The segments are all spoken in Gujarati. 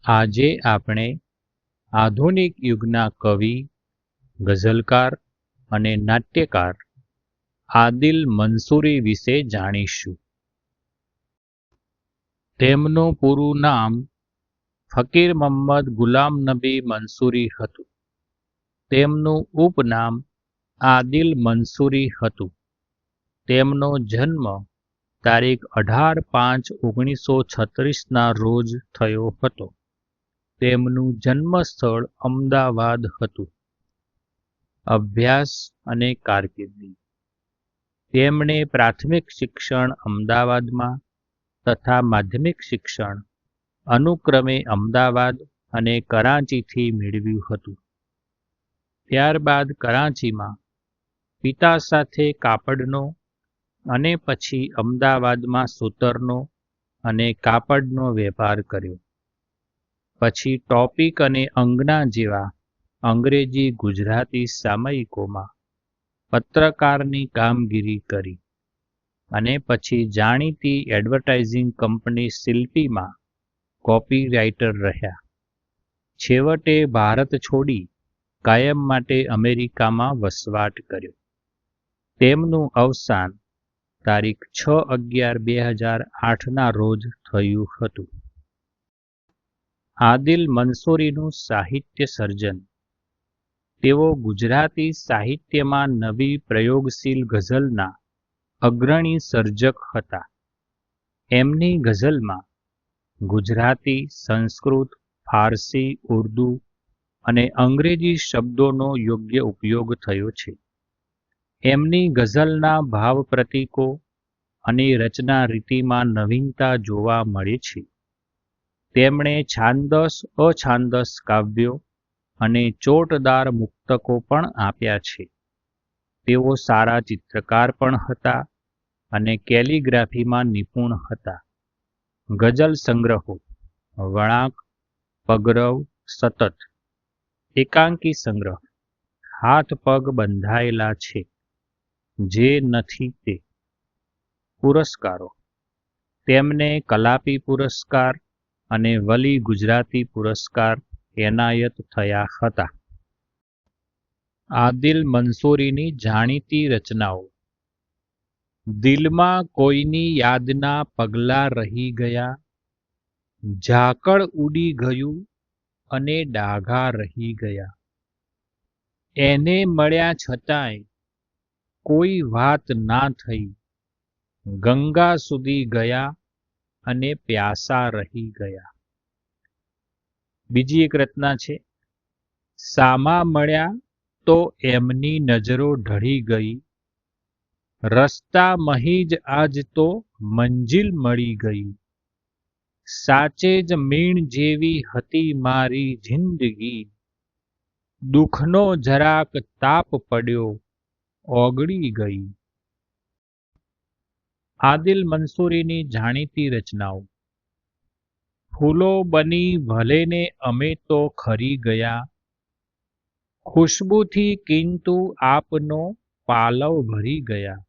આજે આપણે આધુનિક યુગના કવિ, ગઝલકાર અને નાટ્યકાર આદિલ મંસૂરી વિશે જાણીશું. તેમનું પૂરું નામ ફકીર મોહમ્મદ ગુલામ નબી મંસૂરી હતું. તેમનું ઉપનામ આદિલ મંસૂરી હતું. તેમનો જન્મ તારીખ 18/5/1936ના રોજ થયો હતો. તેમનું જન્મસ્થળ અમદાવાદ હતું. અભ્યાસ અને કારકિર્દી. તેમણે પ્રાથમિક શિક્ષણ અમદાવાદમાં તથા માધ્યમિક શિક્ષણ અનુક્રમે અમદાવાદ અને કરાંચીથી મેળવ્યું હતું. ત્યારબાદ કરાંચીમાં પિતા સાથે કાપડનો અને પછી અમદાવાદમાં સૂતરનો અને કાપડનો વેપાર કર્યો. પછી ટોપિક અને અંગના જેવા અંગ્રેજી ગુજરાતી સામયિકોમાં પત્રકારની કામગીરી કરી અને પછી જાણીતી એડવર્ટાઇઝિંગ કંપની શિલ્પીમાં કોપી રાઇટર રહ્યા. છેવટે ભારત છોડી કાયમ માટે અમેરિકામાં વસવાટ કર્યો. તેમનું અવસાન તારીખ 6/11/2008ના રોજ થયું હતું. આદિલ મંસૂરીનું સાહિત્ય સર્જન. તેઓ ગુજરાતી સાહિત્યમાં નવી પ્રયોગશીલ ગઝલના અગ્રણી સર્જક હતા. એમની ગઝલમાં ગુજરાતી, સંસ્કૃત, ફારસી, ઉર્દૂ અને અંગ્રેજી શબ્દોનો યોગ્ય ઉપયોગ થયો છે. એમની ગઝલના ભાવ પ્રતીકો અને રચના રીતિમાં નવીનતા જોવા મળે છે. તેમણે છાંદસ, અછાંદસ કાવ્યો અને ચોટદાર મુક્તકો પણ આપ્યા છે. તેઓ સારા ચિત્રકાર પણ હતા અને કેલિગ્રાફીમાં નિપુણ હતા. ગઝલ સંગ્રહો: વળાંક, પગરવ, સતત, એકાંકી સંગ્રહ, હાથ પગ બંધાયેલા છે, જે નથી તે. પુરસ્કારો: તેમને કલાપી પુરસ્કાર અને વલી ગુજરાતી પુરસ્કાર એનાયત થયા હતા. આદિલ મંસૂરીની જાણીતી રચનાઓ: દિલમાં કોઈની યાદના પગલાં રહી ગયા, ઝાકળ ઉડી ગયું અને ડાઘા રહી ગયા, એને મળ્યા છતાંય કોઈ વાત ના થઈ, ગંગા સુધી ગયા અને પ્યાસા રહી ગયા. બીજી એક રચના છે, સામા મળ્યા તો એમની નજરો ઢળી ગઈ, રસ્તા મહીજ આજ તો મંજિલ મળી ગઈ, સાચે જ મીણ જેવી હતી મારી જિંદગી, દુઃખનો જરાક તાપ પડ્યો ઓગળી ગઈ. આદિલ મંસૂરીની જાણીતી રચનાઓ: ફૂલો બની ભલેને અમે તો ખરી ગયા, ખુશ્બુથી કિંતુ આપનો પાલવ ભરી ગયા,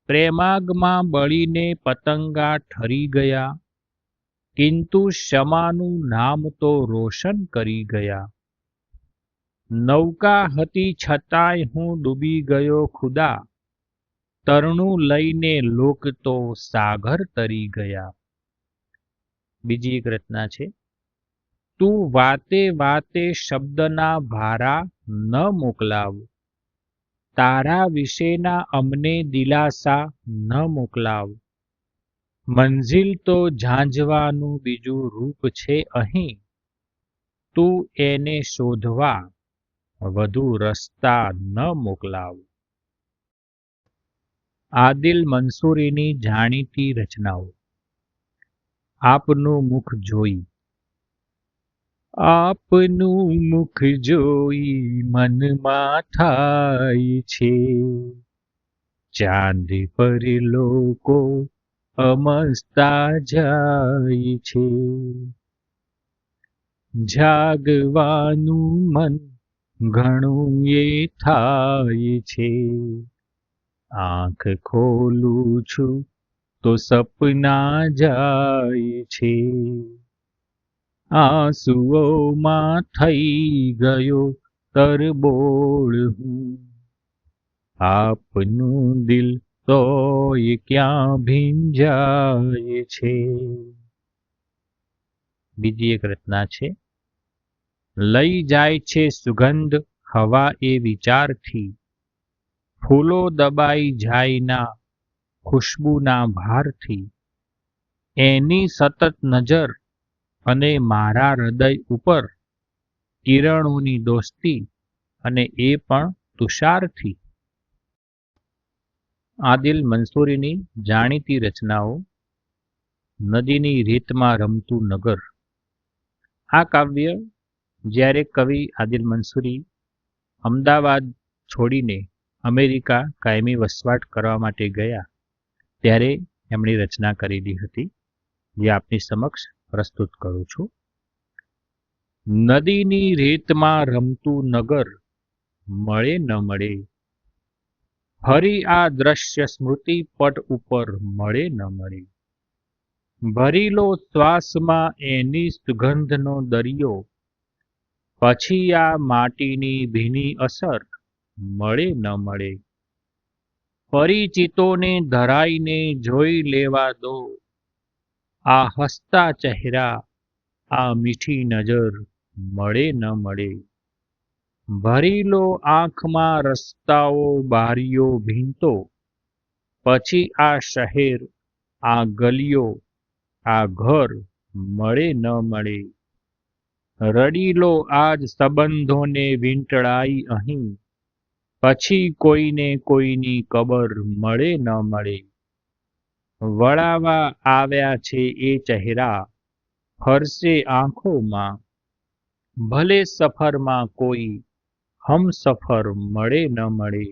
પ્રેમાગમાં બળીને પતંગા ઠરી ગયા, કિંતુ ક્ષમાનું નામ તો રોશન કરી ગયા, નૌકા હતી છતાંય હું ડૂબી ગયો ખુદા, તરણું લઈને લોક તો સાગર તરી ગયા. બીજી એક રચના છે, તું વાતે વાતે શબ્દના ભારા ન મોકલાવ, તારા વિશેના અમને દિલાસા ન મોકલાવ, મંઝિલ તો ઝાંઝવાનું બીજું રૂપ છે અહીં, તું એને શોધવા વધુ રસ્તા ન મોકલાવ. આદિલ મંસૂરીની જાણીતી રચનાઓ: આપનું મુખ જોઈ. આપનું મુખ જોઈ મનમાં થાય છે, ચાંદ પર લોકો અમસ્તા જાય છે, જાગવાનું મન ઘણું એ થાય છે, આંખ ખોલું છું તો સપના જાય છે, આંસુઓમાં થઈ ગયો તરબોળ હું, આપનું દિલ તોય ક્યાં ભીંજાય છે. બીજી એક રચના છે. લઈ જાય છે સુગંધ હવા એ વિચારથી, ફૂલો દબાઈ જાયના ખુશ્બુના ભારથી, એની સતત નજર અને મારા હૃદય ઉપર, કિરણોની દોસ્તી અને એ પણ તુષારથી. આદિલ મંસૂરીની જાણીતી રચનાઓ. નદીની રીતમાં રમતું નગર. આ કાવ્ય જ્યારે કવિ આદિલ મંસૂરી અમદાવાદ છોડીને અમેરિકા કાયમી વસવાટ કરવા માટે ગયા ત્યારે એમણે રચના કરેલી હતી, જે આપની સમક્ષ પ્રસ્તુત કરું છું. નદીની રેતમાં રમતું નગર મળે ન મળે, ફરી આ દ્રશ્ય સ્મૃતિ પટ ઉપર મળે ન મળે. ભરી લો શ્વાસમાં એની સુગંધનો દરિયો, પછી આ માટીની ભીની અસર મળે ન મળે. પરિચિતોને ધરાઈને જોઈ લેવા દો, આ હસતા ચહેરા, આ મીઠી નજર મળે ન મળે. ભરી લો આંખમાં રસ્તાઓ બારીઓ ભીંતો, પછી આ શહેર, આ ગલીઓ, આ ઘર મળે ન મળે. રડી લો આજ સંબંધોને વીંટળાઈ અહીં, પછી કોઈને કોઈની કબર મળે ન મળે. વળાવા આવ્યા છે એ ચહેરા, ફરશે આંખોમાં, ભલે સફરમાં કોઈ હમસફર મળે ન મળે.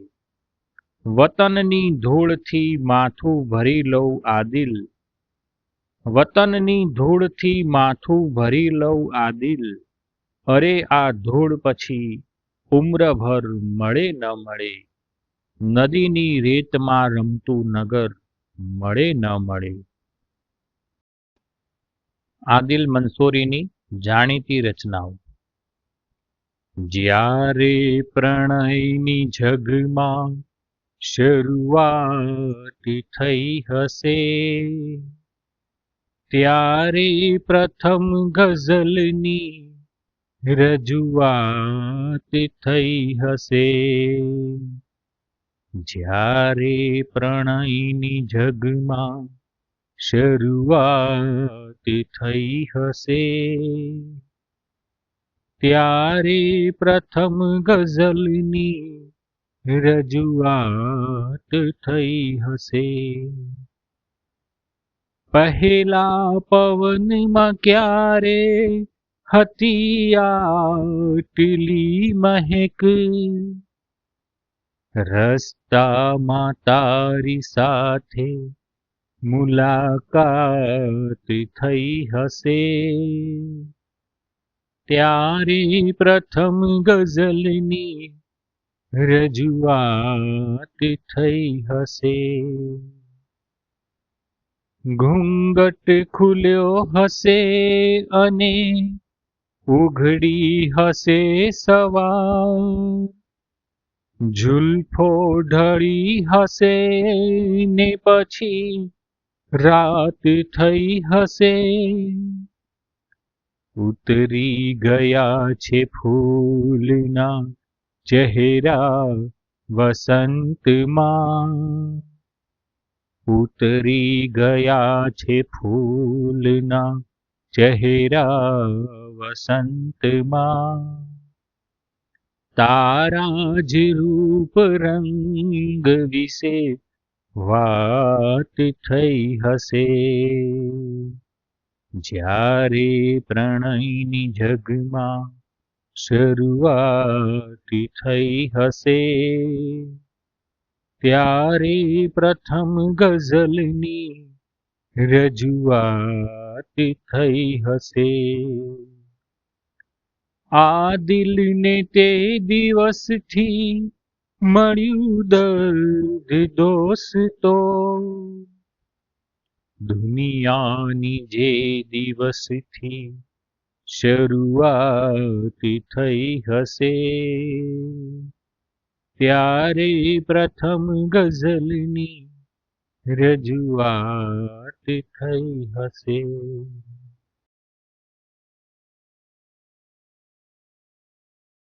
વતનની ધૂળથી માથું ભરી લઉં આદિલ, વતનની ધૂળથી માથું ભરી લઉં આદિલ, અરે આ ધૂળ પછી ઉમ્રભર મળે ન મળે. નદીની રેતમાં રમતું નગર મળે ન મળે. આદિલ મંસૂરીની જાણીતી રચનાઓ. જ્યારે પ્રણયની જગમાં શરૂઆત થઈ હશે, ત્યારે પ્રથમ ગઝલની રજૂઆત થઈ હશે. જ્યારે પ્રણયની જગમાં શરૂઆત થઈ હશે, ત્યારે પ્રથમ ગઝલની રજૂઆત થઈ હશે. પહેલા પવનમાં ક્યારે હતી આટલી મહેક, રસ્તામાં તારી સાથે મુલાકાત થઈ હશે, ત્યારે પ્રથમ ગઝલની રજૂઆત થઈ હશે. ઘૂંઘટ ખુલ્યો હશે અને ઉઘડી હશે સવાર, ઝુલ્ફો ઢળી હશે ને પછી રાત થઈ હશે. ઉતરી ગયા છે ફૂલના ચહેરા વસંતમાં, ઉતરી ગયા છે ફૂલના ચહેરા વસંતમાં. તારા જ રૂપ રંગ વિશે વાત થઈ હશે, જ્યારે પ્રણયની જગમાં શરૂઆત થઈ હશે, ત્યારે પ્રથમ ગઝલની રજૂઆત થઈ હશે. આ દિલને તે દિવસથી મળ્યું દર્દ દોસ્તો, દુનિયાની જે દિવસથી શરૂઆત થઈ હશે, ત્યારે પ્રથમ ગઝલની રજૂઆત થઈ હશે.